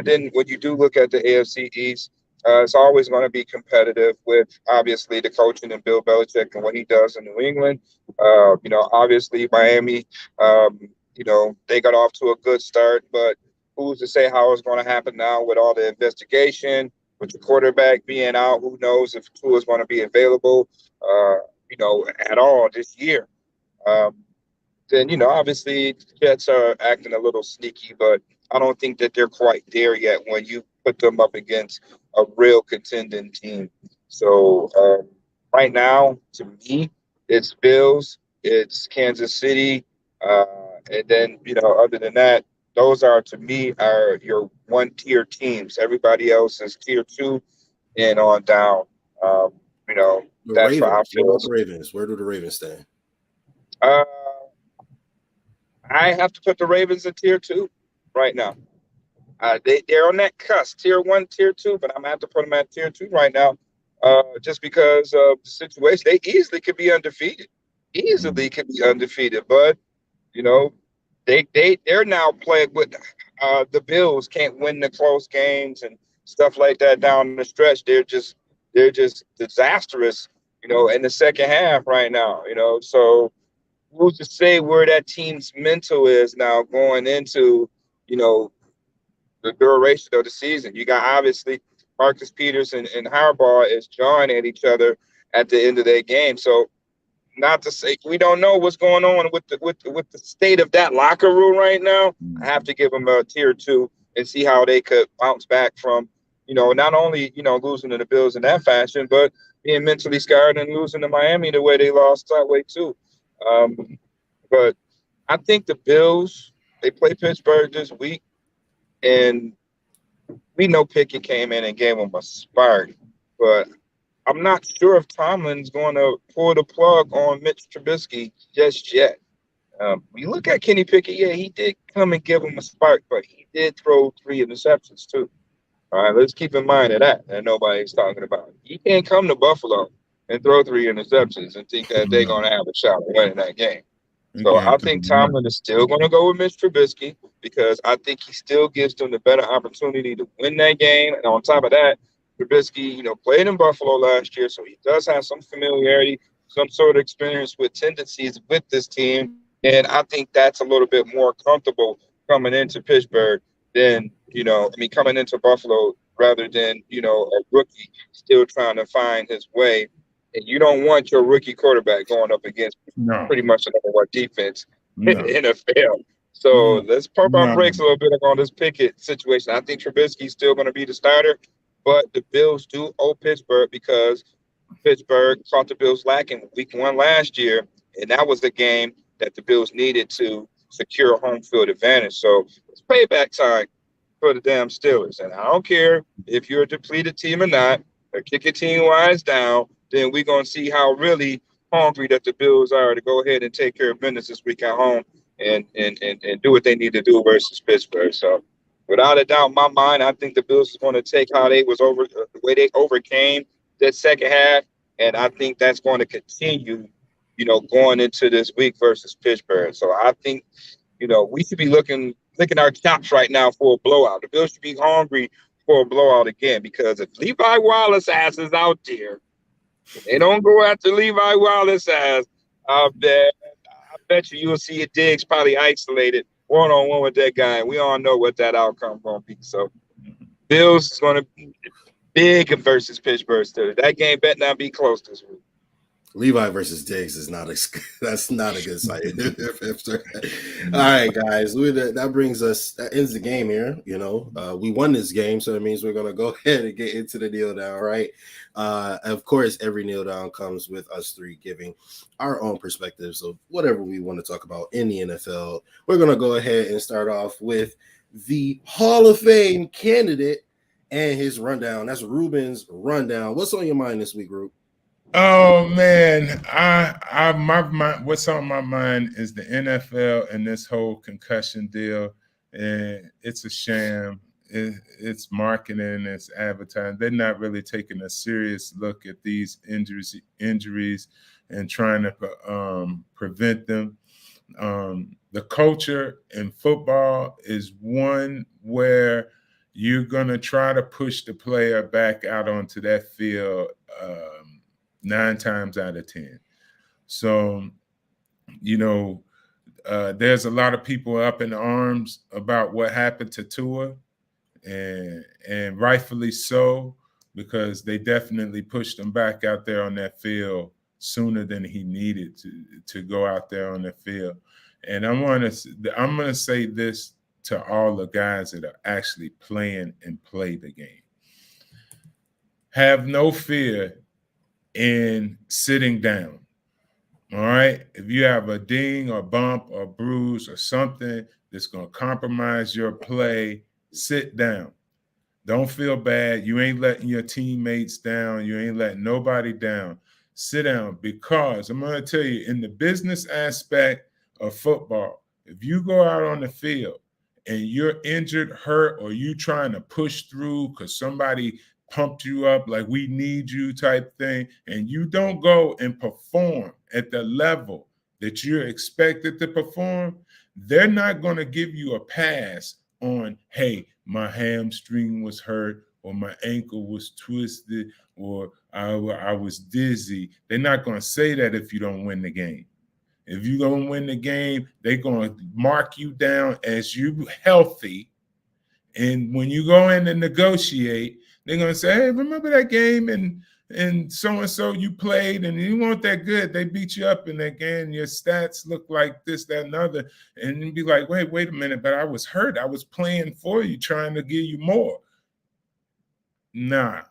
Then when you do look at the AFC East, it's always going to be competitive with obviously the coaching and Bill Belichick and what he does in New England. Obviously Miami, they got off to a good start, but who's to say how it's going to happen now with all the investigation, with the quarterback being out? Who knows if Tua is going to be available, at all this year? Then, obviously the Jets are acting a little sneaky, but I don't think that they're quite there yet when you put them up against a real contending team. So right now, to me, it's Bills, it's Kansas City, and then, other than that, those are, to me, are your one-tier teams. Everybody else is tier 2 and on down. The that's how I Ravens. feel. What about the Ravens? Where do the Ravens stand? I have to put the Ravens in tier 2 right now. They're on that cusp, tier 1, tier 2, but I'm gonna have to put them at tier 2 right now, just because of the situation. They easily could be undefeated, but they're now playing with the Bills. Can't win the close games and stuff like that down the stretch. They're just disastrous, in the second half right now. So who's to say where that team's mental is now going into, the duration of the season? You got obviously Marcus Peters and Harbaugh is jawing at each other at the end of their game. So not to say we don't know what's going on with the state of that locker room right now. I have to give them a tier 2 and see how they could bounce back from, not only, losing to the Bills in that fashion, but being mentally scarred and losing to Miami the way they lost that way too. But I think the Bills, they play Pittsburgh this week, and we know Pickett came in and gave them a spark, but I'm not sure if Tomlin's going to pull the plug on Mitch Trubisky just yet. We look at Kenny Pickett, yeah, he did come and give him a spark, but he did throw 3 interceptions too. All right, let's keep in mind of that nobody's talking about. He can't come to Buffalo and throw 3 interceptions and think that they're going to have a shot at winning that game. So I think Tomlin is still going to go with Mitch Trubisky because I think he still gives them the better opportunity to win that game. And on top of that, Trubisky, played in Buffalo last year, so he does have some familiarity, some sort of experience with tendencies with this team. And I think that's a little bit more comfortable coming into Pittsburgh than, coming into Buffalo rather than, a rookie still trying to find his way. And you don't want your rookie quarterback going up against pretty much another one defense in the NFL. So let's pump our brakes a little bit on this Pickett situation. I think Trubisky's still going to be the starter, but the Bills do owe Pittsburgh because Pittsburgh caught the Bills lacking week 1 last year, and that was the game that the Bills needed to secure a home field advantage. So it's payback time for the damn Steelers. And I don't care if you're a depleted team or not, or kick your team-wise down, then we're going to see how really hungry that the Bills are to go ahead and take care of business this week at home and do what they need to do versus Pittsburgh. So without a doubt in my mind, I think the Bills is going to take how they was over the way they overcame that second half, and I think that's going to continue, going into this week versus Pittsburgh. So I think, we should be licking our chops right now for a blowout. The Bills should be hungry for a blowout again because if Levi Wallace ass is out there, they don't go after Levi Wallace ass. I bet you'll see Diggs probably isolated one-on-one with that guy. We all know what that outcome going to be. So Bills is going to be big versus Pittsburgh Steelers. That game better not be close this week. Levi versus Diggs is that's not a good sight. All right, guys, that ends the game here. We won this game, so it means we're gonna go ahead and get into the kneel down. Right? Of course, every kneel down comes with us 3 giving our own perspectives of whatever we want to talk about in the NFL. We're gonna go ahead and start off with the Hall of Fame candidate and his rundown. That's Ruben's rundown. What's on your mind this week, Rube? Oh man, what's on my mind is the NFL and this whole concussion deal, and it's a sham. it's marketing, it's advertising. They're not really taking a serious look at these injuries and trying to prevent them. The culture in football is one where you're going to try to push the player back out onto that field 9 times out of 10. So, there's a lot of people up in arms about what happened to Tua, and rightfully so, because they definitely pushed him back out there on that field sooner than he needed to go out there on the field. And I'm going to say this to all the guys that are actually playing and play the game. Have no fear in sitting down. All right? If you have a ding or bump or bruise or something that's going to compromise your play, sit down. Don't feel bad. You ain't letting your teammates down. You ain't letting nobody down. Sit down, because I'm going to tell you, in the business aspect of football, if you go out on the field and you're injured, hurt, or you trying to push through because somebody pumped you up like we need you type thing, and you don't go and perform at the level that you're expected to perform, they're not going to give you a pass on, hey, my hamstring was hurt, or my ankle was twisted, or I was dizzy. They're not going to say that if you don't win the game. If you don't win the game, they're going to mark you down as you healthy. And when you go in and negotiate, they're going to say, hey, remember that game and so-and-so you played and you weren't that good. They beat you up in that game. Your stats look like this, that, and other. And you'd be like, wait a minute, but I was hurt. I was playing for you, trying to give you more. Nah.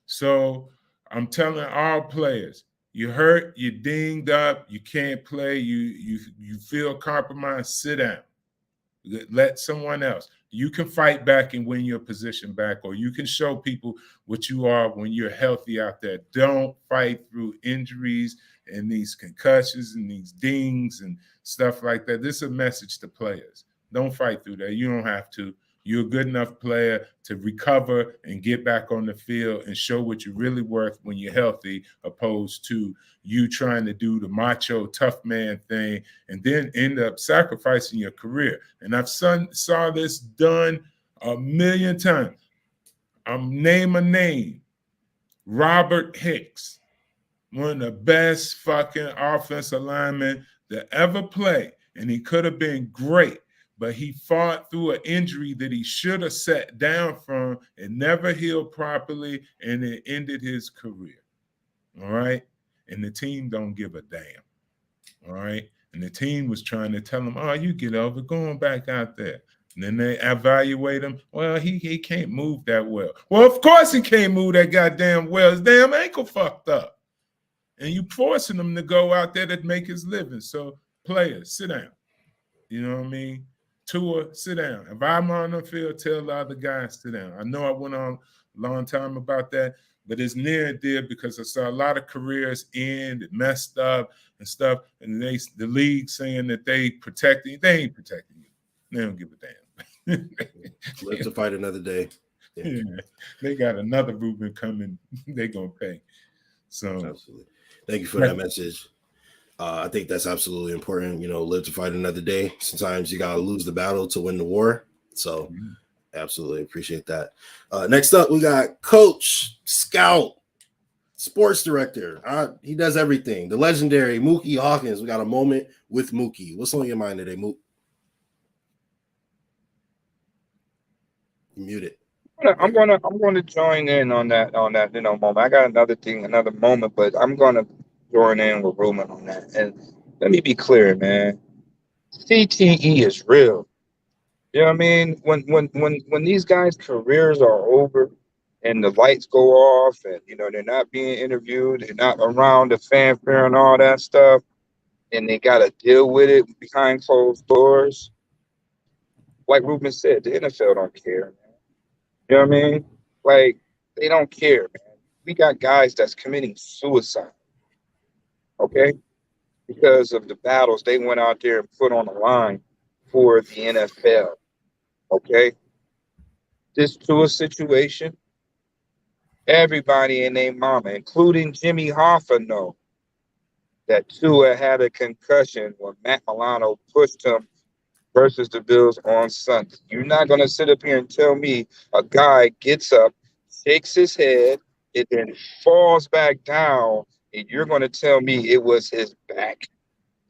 So I'm telling all players, you hurt, you dinged up, you can't play, you feel compromised, sit down. Let someone else. You can fight back and win your position back, or you can show people what you are when you're healthy out there. Don't fight through injuries and these concussions and these dings and stuff like that. This is a message to players. Don't fight through that. You don't have to. You're a good enough player to recover and get back on the field and show what you're really worth when you're healthy, opposed to you trying to do the macho tough man thing and then end up sacrificing your career. And I've saw this done a million times. Name a name. Robert Hicks, one of the best fucking offensive linemen that ever played, and he could have been great. But he fought through an injury that he should have sat down from and never healed properly, and it ended his career. All right? And the team don't give a damn. All right? And the team was trying to tell him, oh, you get over, going back out there. And then they evaluate him. Well, he can't move that well. Well, of course he can't move that goddamn well. His damn ankle fucked up. And you forcing him to go out there to make his living. So, players, sit down. You know what I mean? Tua, sit down. If I'm on the field, tell the other guys, sit down. I know I went on a long time about that, but it's near and dear because I saw a lot of careers end, messed up and stuff, and the league saying that they protect you. They ain't protecting you. They don't give a damn. Live to fight another day. Yeah. They got another Ruben coming. They're going to pay. So, absolutely. Thank you for that message. I think that's absolutely important. Live to fight another day. Sometimes you got to lose the battle to win the war. So absolutely appreciate that. Next up, we got Coach, Scout, Sports Director. He does everything. The legendary Muki Hawkins. We got a moment with Muki. What's on your mind today, Mook? You muted. I'm gonna join in on that moment. I got another moment, but I'm gonna join in with Ruben on that. And let me be clear, man. CTE is real. You know what I mean? When these guys' careers are over and the lights go off and they're not being interviewed, they're not around the fanfare and all that stuff, and they gotta deal with it behind closed doors. Like Ruben said, the NFL don't care, man. You know what I mean? Like, they don't care, man. We got guys that's committing suicide. Okay? Because of the battles they went out there and put on the line for the NFL. Okay? this Tua situation, everybody and their mama, including Jimmy Hoffa, know that Tua had a concussion when Matt Milano pushed him versus the Bills on Sunday. You're not going to sit up here and tell me a guy gets up, shakes his head, and then falls back down, and you're going to tell me it was his back.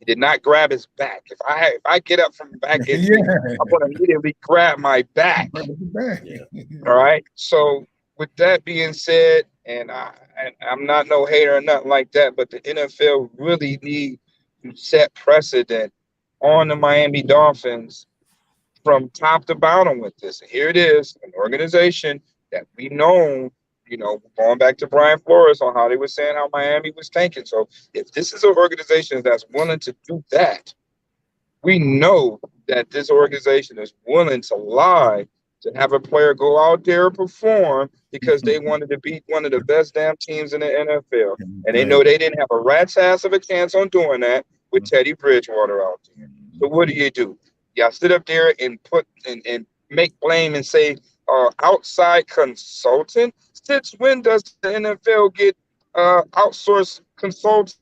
He did not grab his back. If I get up from back, I'm going to immediately grab my back. Yeah. All right. So with that being said, and I'm not no hater or nothing like that, but the NFL really need to set precedent on the Miami Dolphins from top to bottom with this. And here it is, an organization that we know, going back to Brian Flores on how they were saying how Miami was tanking. So if this is an organization that's willing to do that, we know that this organization is willing to lie to have a player go out there and perform because they wanted to beat one of the best damn teams in the NFL. And they know they didn't have a rat's ass of a chance on doing that with Teddy Bridgewater out there. So what do? Y'all sit up there and put and make blame and say outside consultant? Since when does the NFL get outsourced consultants?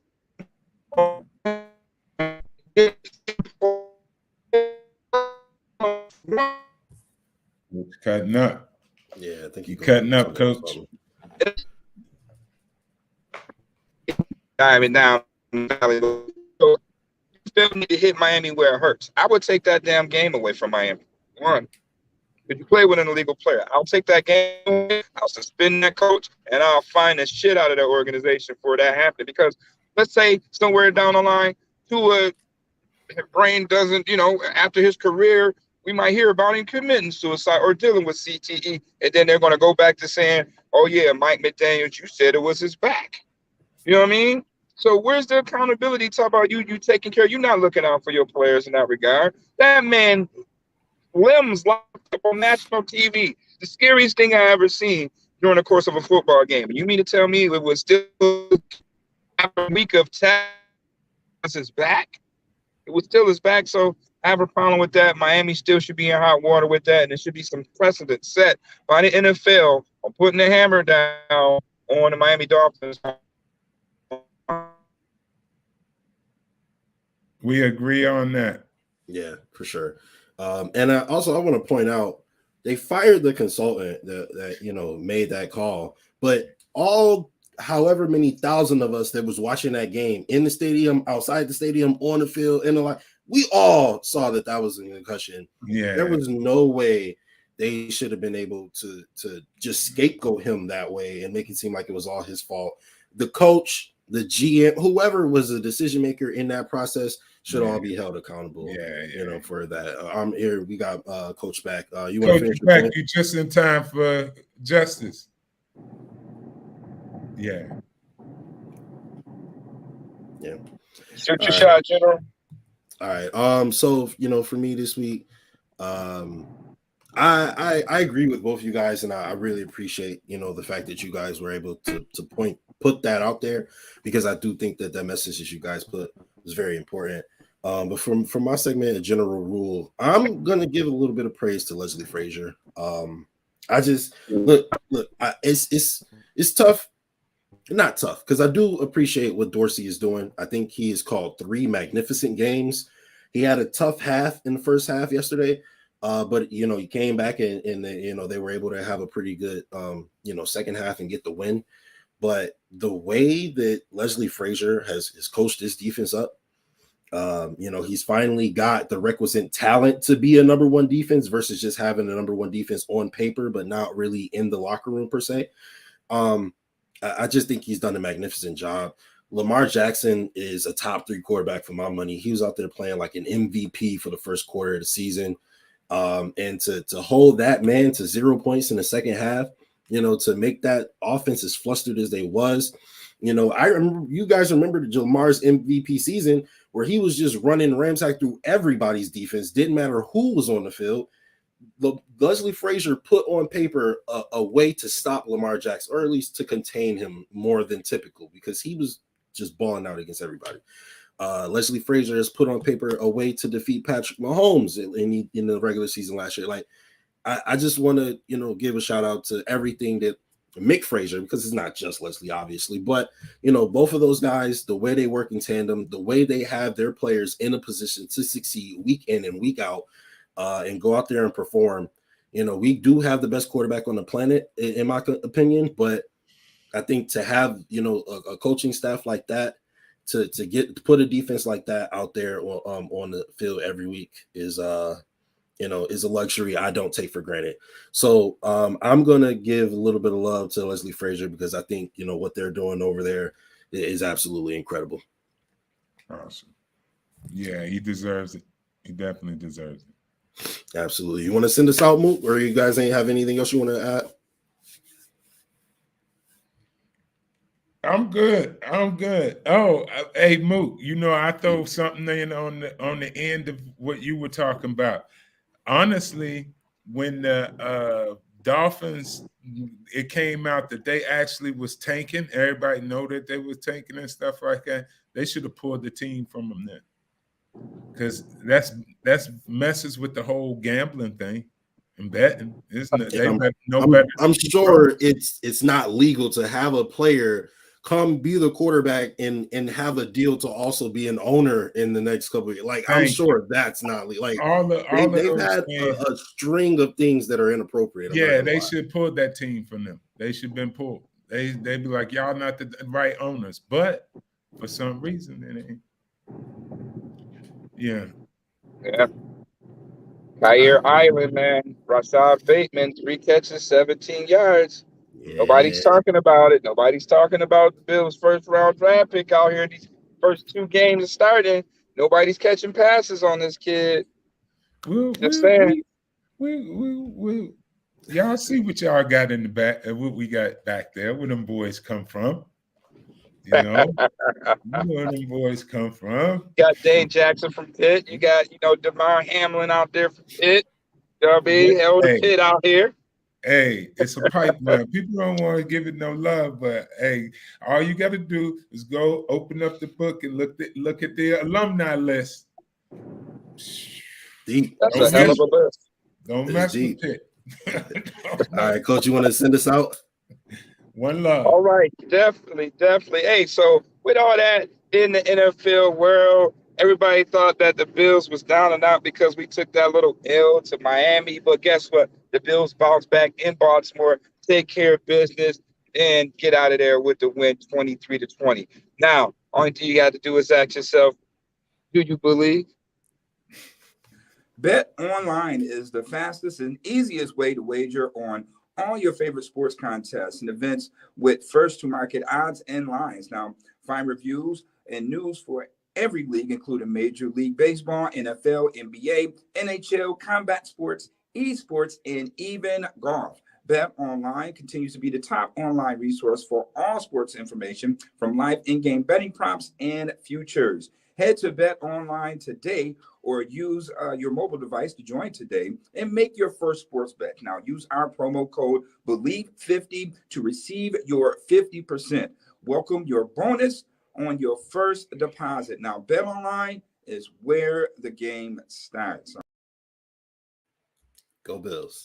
Cutting up. Yeah, I think you cutting up, Coach. I mean, now still need to hit Miami where it hurts. I would take that damn game away from Miami. One, if you play with an illegal player, I'll take that game away, I'll suspend that coach, and I'll fine the shit out of that organization for that happening. Because let's say somewhere down the line, Tua, his brain doesn't, after his career, we might hear about him committing suicide or dealing with CTE, and then they're going to go back to saying, oh, yeah, Mike McDaniels, you said it was his back. You know what I mean? So where's the accountability? Talk about you taking care. You're not looking out for your players in that regard. That man limbs locked up on national TV. The scariest thing I ever seen during the course of a football game. And you mean to tell me it was still after a week of test his back? It was still his back. So I have a problem with that. Miami still should be in hot water with that. And there should be some precedent set by the NFL on putting the hammer down on the Miami Dolphins. We agree on that. Yeah, for sure. And I want to point out they fired the consultant that made that call, but however many thousand of us that was watching that game in the stadium, outside the stadium, on the field, in the line, we all saw that was a concussion. Yeah, there was no way they should have been able to just scapegoat him that way and make it seem like it was all his fault. The coach, the GM, whoever was the decision maker in that process should all be held accountable. For that. I'm here. We got Coach back. You want to finish? Back, you just in time for Justus. Yeah. Shoot your shot, General. All right. So for me this week, I agree with both of you guys, and I really appreciate the fact that you guys were able to put that out there, because I do think that message that you guys put was very important. But from my segment, a general rule, I'm gonna give a little bit of praise to Leslie Frazier. I just look, it's tough, not tough, because I do appreciate what Dorsey is doing. I think he has called 3 magnificent games. He had a tough half in the first half yesterday, but he came back and they were able to have a pretty good second half and get the win. But the way that Leslie Frazier has coached this defense up, he's finally got the requisite talent to be a number 1 defense versus just having a number 1 defense on paper, but not really in the locker room per se. I just think he's done a magnificent job. Lamar Jackson is a top 3 quarterback for my money. He was out there playing like an MVP for the first quarter of the season. And to hold that man to 0 points in the second half, to make that offense as flustered as they was, I remember, you guys remember Lamar's MVP season where he was just running ramsack through everybody's defense. Didn't matter who was on the field. Leslie Frazier put on paper a way to stop Lamar Jackson, or at least to contain him more than typical, because he was just balling out against everybody. Leslie Frazier has put on paper a way to defeat Patrick Mahomes in the regular season last year. Like, I just want to, give a shout out to everything that Mick Frazier, because it's not just Leslie, obviously, but both of those guys, the way they work in tandem, the way they have their players in a position to succeed week in and week out, and go out there and perform. We do have the best quarterback on the planet, in my opinion, but I think to have a coaching staff like that, to put a defense like that out there on the field every week is is a luxury I don't take for granted. So I'm gonna give a little bit of love to Leslie Frazier, because I think what they're doing over there is absolutely incredible. Awesome. Yeah, he deserves it. He definitely deserves it. Absolutely. You want to send us out, Mook, or you guys ain't have anything else you want to add? I'm good. Oh, hey, Mook, I throw something in on the end of what you were talking about. Honestly, when the Dolphins, it came out that they actually was tanking, everybody know that they was tanking and stuff like that, they should have pulled the team from them then. Because that's messes with the whole gambling thing and betting, isn't it? I'm sure it's not legal to have a player come be the quarterback and have a deal to also be an owner in the next couple of years. Like, I'm sure that's not legal. Like, they've had a string of things that are inappropriate. Yeah, they should pull that team from them. They should have been pulled. They'd be like, y'all not the right owners, but for some reason it ain't. Yeah. Kyer Island, man. Rashad Bateman, 3 catches, 17 yards. Yeah. Nobody's talking about it. Nobody's talking about the Bills' first-round draft pick out here in these first 2 games of starting. Nobody's catching passes on this kid. Just saying. Y'all see what y'all got in the back, what we got back there, where them boys come from. You know where them boys come from. You got Dane Jackson from Pitt. You got, DeMar Hamlin out there from Pitt. Held the Pitt out here. Hey, it's a pipeline. People don't want to give it no love, but hey, all you got to do is go open up the book and look at the alumni list. Deep. That's a hell of a list. Don't mess with it. All right, Coach, you want to send us out? One love. All right, definitely. Hey, so with all that in the NFL world, everybody thought that the Bills was down and out because we took that little L to Miami. But guess what? The Bills bounced back in Baltimore, take care of business, and get out of there with the win 23-20. Now, only thing you got to do is ask yourself, do you believe? Bet Online is the fastest and easiest way to wager on all your favorite sports contests and events with first-to-market odds and lines. Now, find reviews and news for every league, including Major League Baseball, NFL, NBA, NHL, combat sports, esports, and even golf. Bet Online continues to be the top online resource for all sports information, from live in-game betting props and futures. Head to Bet Online today or use your mobile device to join today and make your first sports bet. Now, use our promo code BLEAV50 to receive your 50%. Welcome your bonus on your first deposit. Now, Bet Online is where the game starts. Go Bills.